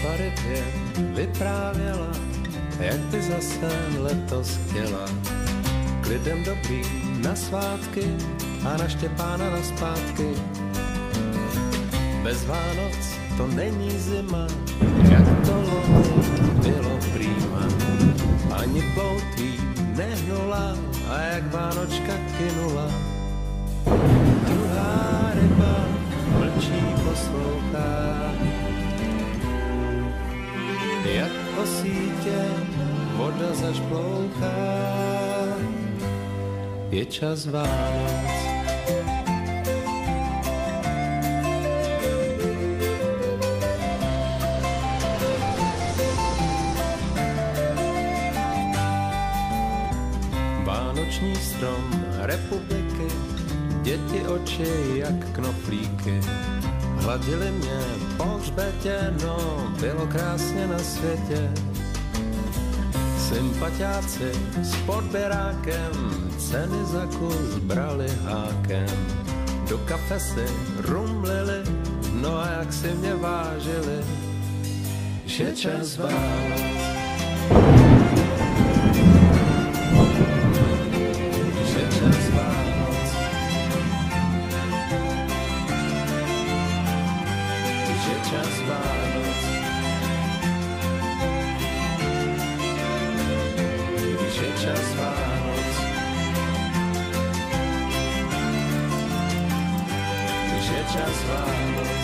barvě vyprávěla, jak by zase letos chtěla. K lidem dobrý na svátky a na Štěpána naspátky. Bez Vánoc to není zima, jak to loni bylo prýma. Ani ploutví nehnula a jak Vánočka kynula. Druhá ryba mlčí poslouchá, jak po sítě voda zašplouchá. Je čas Vánoc. Vánoční strom republiky, děti oči jak knoflíky. Hladili mě po hřbetě, no bylo krásně na světě. Sympatiáci s podběrákem ceny za kus brali hákem. Do kafe si rumlili, no a jak si mě vážili, že čas Vánoc. Čas Vánoc.